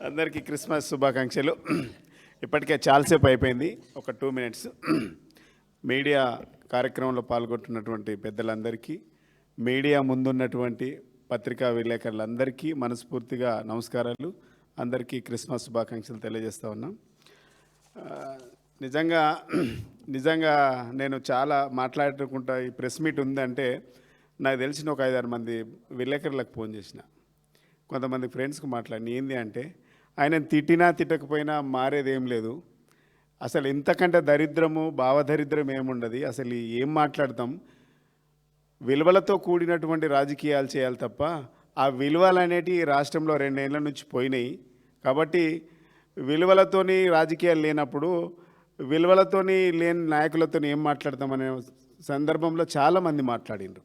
అందరికీ క్రిస్మస్ శుభాకాంక్షలు. ఇప్పటికే చాలాసేపు అయిపోయింది, ఒక 2 minutes. మీడియా కార్యక్రమంలో పాల్గొంటున్నటువంటి పెద్దలందరికీ, మీడియా ముందున్నటువంటి పత్రికా విలేకరులందరికీ మనస్ఫూర్తిగా నమస్కారాలు. అందరికీ క్రిస్మస్ శుభాకాంక్షలు తెలియజేస్తూ ఉన్నాం. నిజంగా నేను చాలా మాట్లాడుకుంటా. ఈ ప్రెస్ మీట్ ఉందంటే నాకు తెలిసిన ఒక 5-6 మంది విలేకరులకు ఫోన్ చేసిన, కొంతమంది ఫ్రెండ్స్కి మాట్లాడిన. ఏంది అంటే, ఆయన తిట్టినా తిట్టకపోయినా మారేదేం లేదు, అసలు ఇంతకంటే దరిద్రము భావదరిద్రం ఏముండదు, అసలు ఏం మాట్లాడతాం, విలువలతో కూడినటువంటి రాజకీయాలు చేయాలి తప్ప ఆ విలువలు అనేటివి రాష్ట్రంలో 2 ఏళ్ల నుంచి పోయినాయి. కాబట్టి విలువలతోని రాజకీయాలు లేనప్పుడు విలువలతోని లేని నాయకులతో ఏం మాట్లాడతామనే సందర్భంలో చాలామంది మాట్లాడిండ్రు.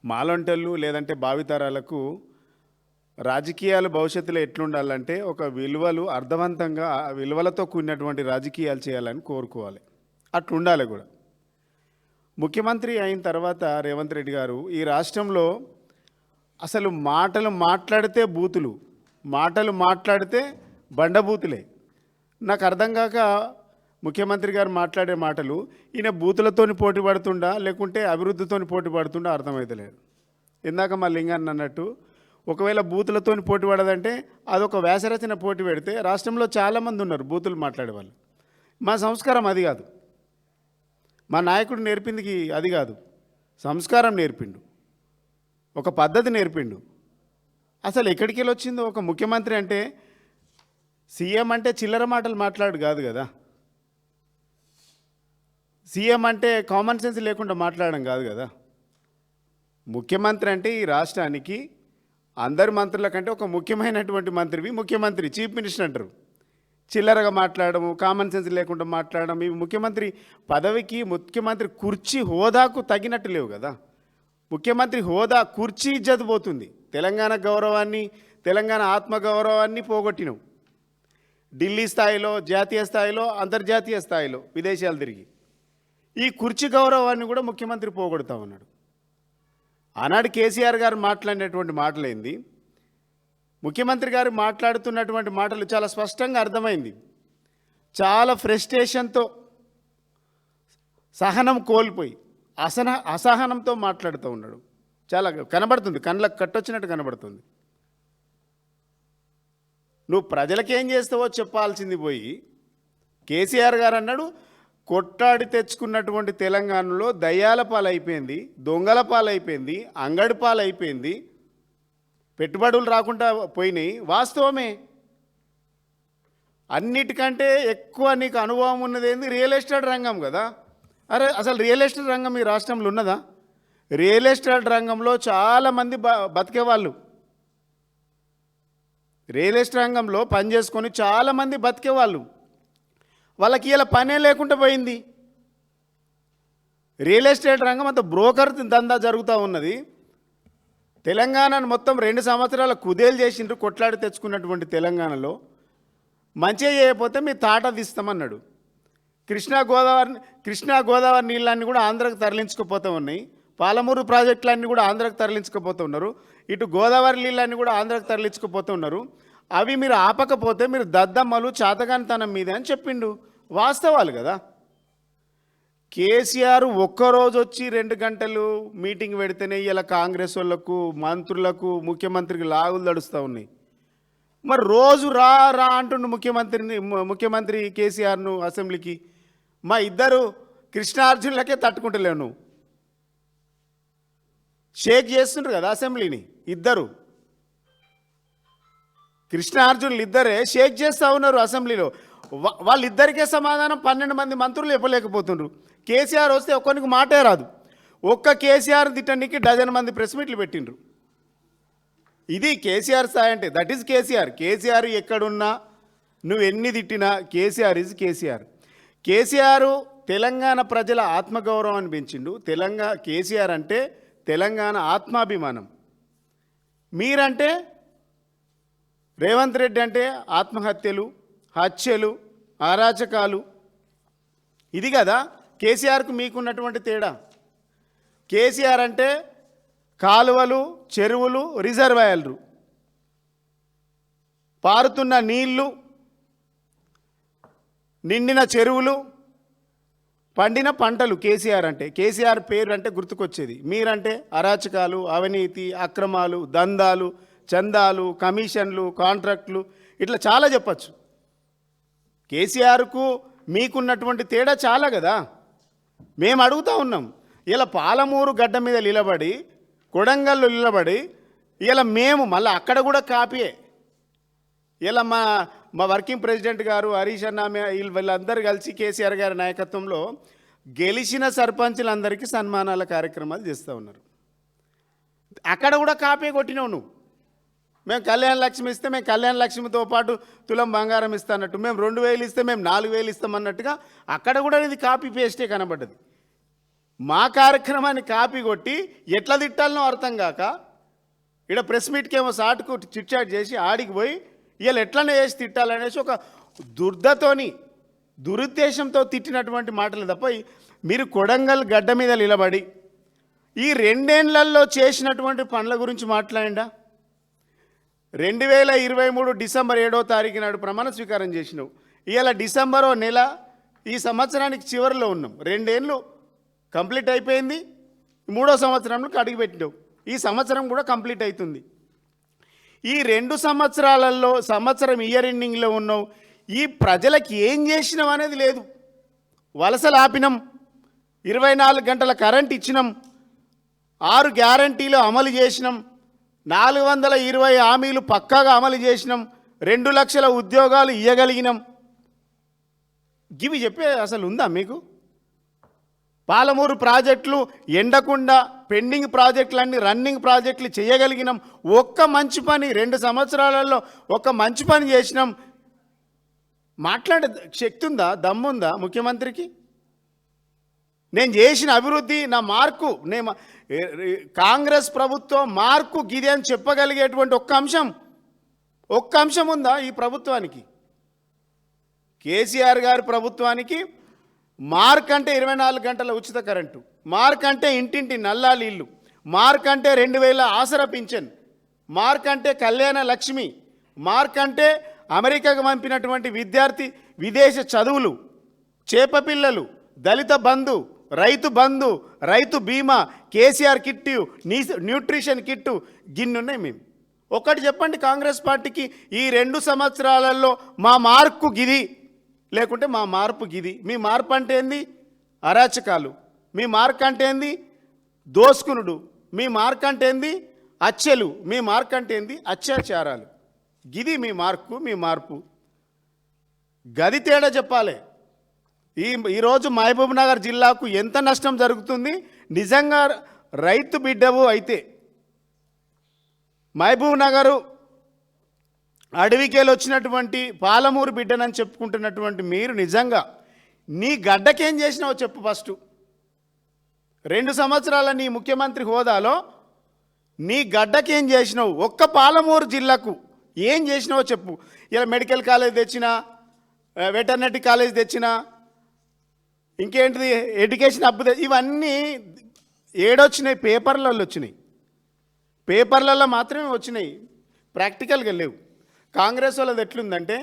మాలంటలు లేదంటే భావితరాలకు రాజకీయాలు భవిష్యత్తులో ఎట్లుండాలంటే ఒక విలువలు అర్థవంతంగా విలువలతో కూడినటువంటి రాజకీయాలు చేయాలని కోరుకోవాలి, అట్లుండాలి కూడా. ముఖ్యమంత్రి అయిన తర్వాత రేవంత్ రెడ్డి గారు ఈ రాష్ట్రంలో అసలు మాటలు మాట్లాడితే బూతులు, మాటలు మాట్లాడితే బండబూతులే. నాకు అర్థం కాక ముఖ్యమంత్రి గారు మాట్లాడే మాటలు ఈయన బూతులతోని పోటీ పడుతుండా లేకుంటే అభివృద్ధితోని పోటీ పడుతుండా అర్థమవుతలేదు. ఇందాక మా లింగాన్ని అన్నట్టు, ఒకవేళ బూతులతోని పోటీ పడదంటే అదొక వ్యాసరచన పోటీ పెడితే రాష్ట్రంలో చాలామంది ఉన్నారు బూతులు మాట్లాడేవాళ్ళు. మా సంస్కారం అది కాదు, మా నాయకుడు నేర్పింది అది కాదు. సంస్కారం నేర్పిండు, ఒక పద్ధతి నేర్పిండు. అసలు ఎక్కడికి వెళ్ళి వచ్చిందో ఒక ముఖ్యమంత్రి అంటే, సీఎం అంటే చిల్లర మాటలు మాట్లాడు కాదు కదా, సీఎం అంటే కామన్ సెన్స్ లేకుండా మాట్లాడడం కాదు కదా. ముఖ్యమంత్రి అంటే ఈ రాష్ట్రానికి అందరి మంత్రుల కంటే ఒక ముఖ్యమైనటువంటి మంత్రివి ముఖ్యమంత్రి, చీఫ్ మినిస్టర్ అంటారు. చిల్లరగా మాట్లాడము, కామన్ సెన్స్ లేకుండా మాట్లాడడం, ఇవి ముఖ్యమంత్రి పదవికి, ముఖ్యమంత్రి కుర్చీ హోదాకు తగినట్టు లేవు కదా. ముఖ్యమంత్రి హోదా కుర్చీ ఇజ్జత్ పోతుంది. తెలంగాణ గౌరవాన్ని, తెలంగాణ ఆత్మగౌరవాన్ని పోగొట్టినవు. ఢిల్లీ స్థాయిలో, జాతీయ స్థాయిలో, అంతర్జాతీయ స్థాయిలో విదేశాలు తిరిగి ఈ కుర్చీ గౌరవాన్ని కూడా ముఖ్యమంత్రి పోగొడతా ఉన్నాడు. ఆనాడు కేసీఆర్ గారు మాట్లాడినటువంటి మాటలేంది, ముఖ్యమంత్రి గారు మాట్లాడుతున్నటువంటి మాటలు చాలా స్పష్టంగా అర్థమైంది. చాలా ఫ్రస్ట్రేషన్తో, సహనం కోల్పోయి అసహనంతో మాట్లాడుతూ ఉన్నాడు. చాలా కనబడుతుంది, కళ్ళకు కట్టొచ్చినట్టు కనబడుతుంది. నువ్వు ప్రజలకేం చేస్తావో చెప్పాల్సింది పోయి కేసీఆర్ గారు అన్నాడు, కొట్టాడి తెచ్చుకున్నటువంటి తెలంగాణలో దయ్యాల పాలైపోయింది, దొంగల పాలైపోయింది, అంగడి పాలైపోయింది, పెట్టుబడులు రాకుండా పోయినాయి. వాస్తవమే. అన్నిటికంటే ఎక్కువ నీకు అనుభవం ఉన్నది ఏంది? రియల్ ఎస్టేట్ రంగం కదా. అరే, అసలు రియల్ ఎస్టేట్ రంగం ఈ రాష్ట్రంలో ఉన్నదా? రియల్ ఎస్టేట్ రంగంలో చాలామంది బతికేవాళ్ళు, రియల్ ఎస్టేట్ రంగంలో పనిచేసుకొని చాలామంది బతికేవాళ్ళు, వాళ్ళకి ఇలా పనే లేకుండా పోయింది. రియల్ ఎస్టేట్ రంగం అంత బ్రోకర్ దందా జరుగుతూ ఉన్నది. తెలంగాణను మొత్తం 2 సంవత్సరాల కుదేలు చేసిండ్రు. కొట్లాడి తెచ్చుకున్నటువంటి తెలంగాణలో మంచిగా చేయకపోతే మీ తాట తీస్తామన్నాడు. కృష్ణా గోదావరి నీళ్ళన్నీ కూడా ఆంధ్రకు తరలించుకుపోతూ ఉన్నాయి. పాలమూరు ప్రాజెక్టులన్నీ కూడా ఆంధ్రకు తరలించుకుపోతూ ఉన్నారు. ఇటు గోదావరి నీళ్ళన్నీ కూడా ఆంధ్రకు తరలించుకుపోతూ ఉన్నారు. అవి మీరు ఆపకపోతే మీరు దద్దమ్మలు చాతగానితనం మీదే అని చెప్పిండు. వాస్తవాలు కదా. కేసీఆర్ ఒక్కరోజు వచ్చి 2 గంటలు మీటింగ్ పెడితేనే ఇలా కాంగ్రెస్ వాళ్ళకు, మంత్రులకు, ముఖ్యమంత్రికి లాగులు తడుస్తూ ఉన్నాయి. మరి రోజు రా రా అంటుండు ముఖ్యమంత్రి కేసీఆర్ను అసెంబ్లీకి. మా ఇద్దరు కృష్ణార్జునులకే తట్టుకుంటలేవు. నువ్వు షేక్ చేస్తుండ్రు కదా అసెంబ్లీని. ఇద్దరు కృష్ణార్జునులు ఇద్దరే షేక్ చేస్తూ ఉన్నారు అసెంబ్లీలో. వాళ్ళిద్దరికే సమాధానం 12 మంది మంత్రులు చెప్పలేకపోతుండ్రు. కేసీఆర్ వస్తే ఒక్కరికి మాటే రాదు. ఒక్క కేసీఆర్ తిట్టడానికి 12 మంది ప్రెస్ మీట్లు పెట్టిండ్రు. ఇది కేసీఆర్ స్థాయి అంటే. That is KCR. కేసీఆర్ ఎక్కడున్నా, నువ్వు ఎన్ని తిట్టినా కేసీఆర్ ఈజ్ కేసీఆర్. కేసీఆర్ తెలంగాణ ప్రజల ఆత్మగౌరవాన్ని పెంచిండు. కేసీఆర్ అంటే తెలంగాణ ఆత్మాభిమానం. మీరంటే రేవంత్ రెడ్డి అంటే ఆత్మహత్యలు, హత్యలు, అరాచకాలు. ఇది కదా కేసీఆర్కు మీకున్నటువంటి తేడా. కేసీఆర్ అంటే కాలువలు, చెరువులు, రిజర్వాయర్లు, పారుతున్న నీళ్లు, నిండిన చెరువులు, పండిన పంటలు. కేసీఆర్ పేరు అంటే గుర్తుకొచ్చేది. మీరంటే అరాచకాలు, అవినీతి, అక్రమాలు, దందాలు, చందాలు, కమిషన్లు, కాంట్రాక్టులు, ఇట్లా చాలా చెప్పచ్చు. కేసీఆర్కు మీకున్నటువంటి తేడా చాలా కదా. మేము అడుగుతూ ఉన్నాం, ఇలా పాలమూరు గడ్డ మీద నిలబడి, కొడంగల్లో నిలబడి, ఇలా మేము మళ్ళీ అక్కడ కూడా కాపీయే. ఇలా మా వర్కింగ్ ప్రెసిడెంట్ గారు, హరీష్ అన్న, వీళ్ళందరూ కలిసి కేసీఆర్ గారి నాయకత్వంలో గెలిచిన సర్పంచులందరికీ సన్మానాల కార్యక్రమాలు చేస్తూ ఉన్నారు. అక్కడ కూడా కాపీ కొట్టినావు నువ్వు. మేము కళ్యాణ లక్ష్మి ఇస్తే మేము కళ్యాణ లక్ష్మితో పాటు తులం బంగారం ఇస్తానట్టు, మేము 2000 ఇస్తే మేము 4000 ఇస్తామన్నట్టుగా అక్కడ కూడా ఇది కాపీ పేస్టే కనబడ్డది. మా కార్యక్రమాన్ని కాపీ కొట్టి ఎట్లా తిట్టాలనో అర్థం కాక ఇక్కడ ప్రెస్ మీట్కి ఏమో సాటుకు చిట్చాట్ చేసి ఆడికి పోయి వీళ్ళు ఎట్లనే చేసి తిట్టాలనేసి ఒక దురుద్దేశంతో తిట్టినటువంటి మాటలు తప్ప, మీరు కొడంగల్ గడ్డ మీద నిలబడి ఈ 2 ఏళ్లలో చేసినటువంటి పనుల గురించి మాట్లాడిండా? 2023 డిసెంబర్ 7వ తారీఖు నాడు ప్రమాణ స్వీకారం చేసినావు. ఇవాళ డిసెంబరో నెల, ఈ సంవత్సరానికి చివరిలో ఉన్నాం. 2 ఏళ్ళు కంప్లీట్ అయిపోయింది. 3వ సంవత్సరంలో అడుగుపెట్టినావు. ఈ సంవత్సరం కూడా కంప్లీట్ అవుతుంది. ఈ 2 సంవత్సరాలలో సంవత్సరం ఇయర్ ఎండింగ్లో ఉన్నావు. ఈ ప్రజలకు ఏం చేసినాం అనేది లేదు. వలసలు ఆపినాం, 24 గంటల కరెంట్ ఇచ్చినాం, 6 గ్యారంటీలు అమలు చేసినాం, 420 హామీలు పక్కాగా అమలు చేసినాం, 2 లక్షల ఉద్యోగాలు ఇవ్వగలిగినాం. గివి చెప్పే అసలు ఉందా మీకు? పాలమూరు ప్రాజెక్టులు ఎండకుండా పెండింగ్ ప్రాజెక్టులన్నీ రన్నింగ్ ప్రాజెక్టులు చేయగలిగినాం. ఒక్క మంచి పని 2 సంవత్సరాలలో ఒక్క మంచి పని చేసినాం. మాట్లాడే శక్తి ఉందా, దమ్ముందా ముఖ్యమంత్రికి? నేను చేసిన అభివృద్ధి, నా మార్కు, నేను కాంగ్రెస్ ప్రభుత్వం మార్కు గిది అని చెప్పగలిగేటువంటి ఒక్క అంశం ఉందా ఈ ప్రభుత్వానికి? కేసీఆర్ గారి ప్రభుత్వానికి మార్క్ అంటే 24 గంటల ఉచిత కరెంటు, మార్క్ అంటే ఇంటింటి నల్లా నీళ్ళు, మార్క్ అంటే 2000 ఆసరా పింఛన్, మార్క్ అంటే కళ్యాణ లక్ష్మి, మార్క్ అంటే అమెరికాకు పంపినటువంటి విద్యార్థి విదేశ చదువులు, చేప పిల్లలు, దళిత బంధు, రైతు బంధు, రైతు బీమా, కేసీఆర్ కిట్టు, న్యూట్రిషన్ కిట్టు, గిన్నున్నాయి. మేము ఒకటి చెప్పండి కాంగ్రెస్ పార్టీకి, ఈ 2 సంవత్సరాలలో మా మార్కు గిది, లేకుంటే మా మార్పు గిది. మీ మార్పు అంటే ఏంది? అరాచకాలు. మీ మార్క్ అంటే ఏంది? దోసుకునుడు. మీ మార్క్ అంటే ఏంది? హత్యలు. మీ మార్క్ అంటే ఏంది? అత్యాచారాలు. గిది మీ మార్కు, మీ మార్పు. గది తేడా చెప్పాలి. ఈరోజు మహబూబ్ నగర్ జిల్లాకు ఎంత నష్టం జరుగుతుంది? నిజంగా రైతు బిడ్డవు అయితే మహబూబ్ నగరు అడవికేలు వచ్చినటువంటి పాలమూరు బిడ్డనని చెప్పుకుంటున్నటువంటి మీరు నిజంగా నీ గడ్డకేం చేసినావో చెప్పు. ఫస్ట్ 2 సంవత్సరాల నీ ముఖ్యమంత్రి హోదాలో నీ గడ్డకేం చేసినావు? ఒక్క పాలమూరు జిల్లాకు ఏం చేసినావో చెప్పు. ఇలా మెడికల్ కాలేజ్ తెచ్చినా, వెటర్నరీ కాలేజ్ తెచ్చినా, ఇంకేంటిది ఎడ్యుకేషన్ అప్పు, ఇవన్నీ ఏడొచ్చినాయి? పేపర్లలో వచ్చినాయి. పేపర్లలో మాత్రమే వచ్చినాయి, ప్రాక్టికల్గా లేవు. కాంగ్రెస్ వాళ్ళది ఎట్లుందంటే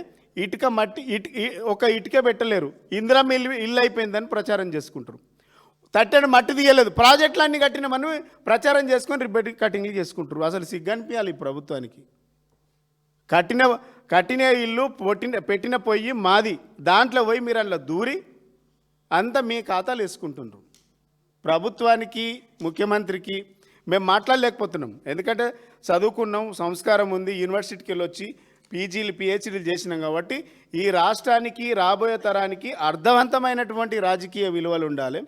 ఒక ఇటుక పెట్టలేరు, ఇందిరమ్మ ఇల్లు అయిపోయిందని ప్రచారం చేసుకుంటారు. తట్టెడు మట్టి తీయలేదు, ప్రాజెక్టులన్నీ కట్టినామని ప్రచారం చేసుకొని రిబ్బెట్ కటింగ్లు చేసుకుంటారు. అసలు సిగ్గనిపించాలి ఈ ప్రభుత్వానికి. కట్టిన ఇల్లు పెట్టిన పొయ్యి మాది, దాంట్లో పోయి మీరు అందులో దూరి అంతా మీ ఖాతాలు వేసుకుంటున్నారు. ప్రభుత్వానికి, ముఖ్యమంత్రికి మేము మాట్లాడలేకపోతున్నాం. ఎందుకంటే చదువుకున్నాం, సంస్కారం ఉంది, యూనివర్సిటీకి వెళ్ళి వచ్చి పీజీలు పిహెచ్డీలు చేసినాం. కాబట్టి ఈ రాష్ట్రానికి, రాబోయే తరానికి అర్థవంతమైనటువంటి రాజకీయ విలువలు ఉండాలి.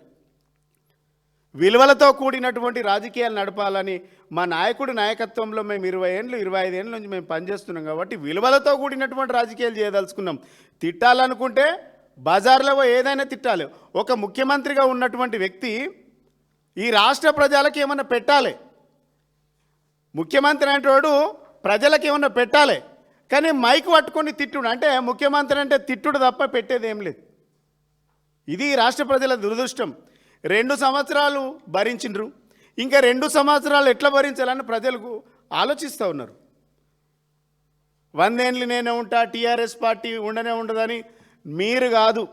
విలువలతో కూడినటువంటి రాజకీయాలు నడపాలని మా నాయకుడి నాయకత్వంలో మేము 20 ఏళ్ళు 25 ఏళ్ళ నుంచి మేము పనిచేస్తున్నాం. కాబట్టి విలువలతో కూడినటువంటి రాజకీయాలు చేయదలుచుకున్నాం. తిట్టాలనుకుంటే బజార్లో ఏదైనా తిట్టాలి. ఒక ముఖ్యమంత్రిగా ఉన్నటువంటి వ్యక్తి ఈ రాష్ట్ర ప్రజలకు ఏమన్నా పెట్టాలి. ముఖ్యమంత్రి అంటేవాడు ప్రజలకు ఏమన్నా పెట్టాలి. కానీ మైక్ పట్టుకొని తిట్టుడు అంటే ముఖ్యమంత్రి అంటే తిట్టుడు తప్ప పెట్టేది ఏం లేదు. ఇది రాష్ట్ర ప్రజల దురదృష్టం. 2 సంవత్సరాలు భరించిండ్రు. ఇంకా 2 సంవత్సరాలు ఎట్లా భరించాలని ప్రజలకు ఆలోచిస్తూ ఉన్నారు. 100 ఏళ్ళు నేనే ఉంటా, టీఆర్ఎస్ పార్టీ ఉండనే ఉండదని మీరు కాదు.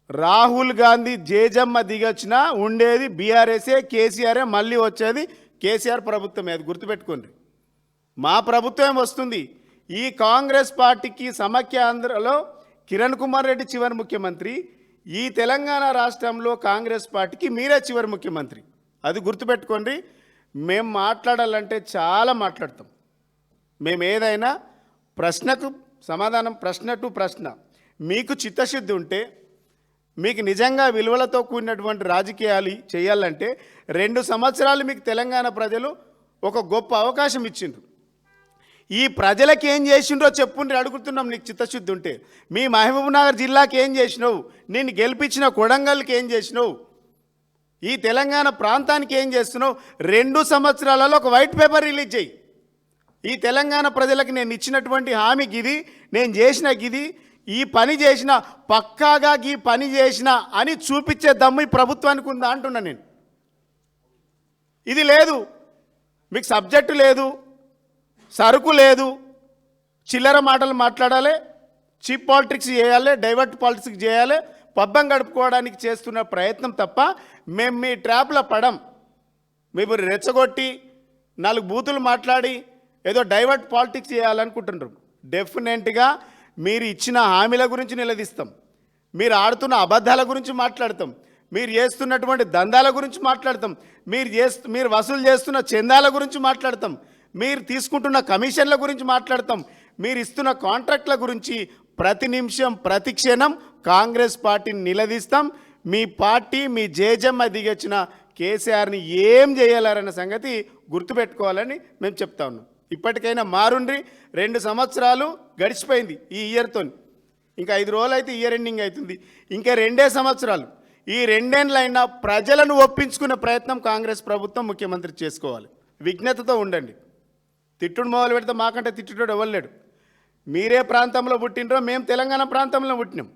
రాహుల్ గాంధీ జేజమ్మ దిగొచ్చినా ఉండేది బీఆర్ఎస్ఏ, కేసీఆరే మళ్ళీ వచ్చేది కేసీఆర్ ప్రభుత్వమే, అది గుర్తుపెట్టుకోండి. మా ప్రభుత్వం వస్తుంది. ఈ కాంగ్రెస్ పార్టీకి సమైక్యాంధ్రలో కిరణ్ కుమార్ రెడ్డి చివరి ముఖ్యమంత్రి, ఈ తెలంగాణ రాష్ట్రంలో కాంగ్రెస్ పార్టీకి మీరే చివరి ముఖ్యమంత్రి, అది గుర్తుపెట్టుకోండి. మేము మాట్లాడాలంటే చాలా మాట్లాడతాం. మేము ఏదైనా ప్రశ్నకు సమాధానం, ప్రశ్న టు ప్రశ్న. మీకు చిత్తశుద్ధి ఉంటే, మీకు నిజంగా విలువలతో కూడినటువంటి రాజకీయాలు చేయాలంటే 2 సంవత్సరాలు మీకు తెలంగాణ ప్రజలు ఒక గొప్ప అవకాశం ఇచ్చిండ్రు. ఈ ప్రజలకు ఏం చేసిండ్రో చెప్పుండ్రి అడుగుతున్నాం. నీకు చిత్తశుద్ధి ఉంటే మీ మహబూబ్నగర్ జిల్లాకి ఏం చేసినావు, నేను గెలిపించిన కొడంగల్కి ఏం చేసినావు, ఈ తెలంగాణ ప్రాంతానికి ఏం చేస్తున్నావు? 2 సంవత్సరాలలో ఒక వైట్ పేపర్ రిలీజ్ చేయి. ఈ తెలంగాణ ప్రజలకు నేను ఇచ్చినటువంటి హామీ గిది, నేను చేసిన గిది, ఈ పని చేసిన, పక్కాగా ఈ పని చేసిన అని చూపించే దమ్ము ఈ ప్రభుత్వానికి ఉందా అంటున్నా నేను. ఇది లేదు, మీకు సబ్జెక్టు లేదు, సరుకు లేదు, చిల్లర మాటలు మాట్లాడాలి, చీప్ పాలిటిక్స్ చేయాలి, డైవర్ట్ పాలిటిక్స్ చేయాలి, పబ్బం గడుపుకోవడానికి చేస్తున్న ప్రయత్నం తప్ప మేము మీ ట్రాప్లో పడం. మేము రెచ్చగొట్టి 4 బూతులు మాట్లాడి ఏదో డైవర్ట్ పాలిటిక్స్ చేయాలనుకుంటున్నారు. డెఫినెట్గా మీరు ఇచ్చిన హామీల గురించి నిలదీస్తాం, మీరు ఆడుతున్న అబద్ధాల గురించి మాట్లాడతాం, మీరు చేస్తున్నటువంటి దందాల గురించి మాట్లాడతాం, మీరు వసూలు చేస్తున్న చందాల గురించి మాట్లాడతాం, మీరు తీసుకుంటున్న కమిషన్ల గురించి మాట్లాడతాం, మీరు ఇస్తున్న కాంట్రాక్ట్ల గురించి ప్రతి నిమిషం ప్రతి క్షణం కాంగ్రెస్ పార్టీని నిలదీస్తాం. మీ పార్టీ, మీ జేజమ్మ దిగొచ్చిన కేసీఆర్ని ఏం చేయాలన్న సంగతి గుర్తుపెట్టుకోవాలని మేము చెప్తా ఉన్నాం. ఇప్పటికైనా మారుండ్రి. 2 సంవత్సరాలు గడిచిపోయింది ఈ ఇయర్తో, ఇంకా 5 రోజులు అయితే ఇయర్ ఎండింగ్ అవుతుంది. ఇంకా 2 సంవత్సరాలు. ఈ 2 ఏళ్ళైనా ప్రజలను ఒప్పించుకునే ప్రయత్నం కాంగ్రెస్ ప్రభుత్వం, ముఖ్యమంత్రి చేసుకోవాలి. విజ్ఞతతో ఉండండి. తిట్టుడు మొదలు పెడితే మాకంటే తిట్టుడు ఎవరు లేడు. మీరే ప్రాంతంలో పుట్టినరో, మేము తెలంగాణ ప్రాంతంలో పుట్టినాం.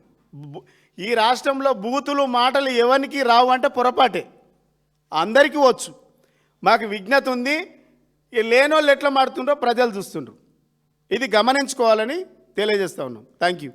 ఈ రాష్ట్రంలో బూతులు మాటలు ఎవరికి రావు అంటే పొరపాటే, అందరికీ వచ్చు. మాకు విజ్ఞత ఉంది. లేనోళ్ళు ఎట్లా మాడుతుండ్రో ప్రజలు చూస్తుండ్రు. ఇది గమనించుకోవాలని తెలియజేస్తా ఉన్నాం. Thank you.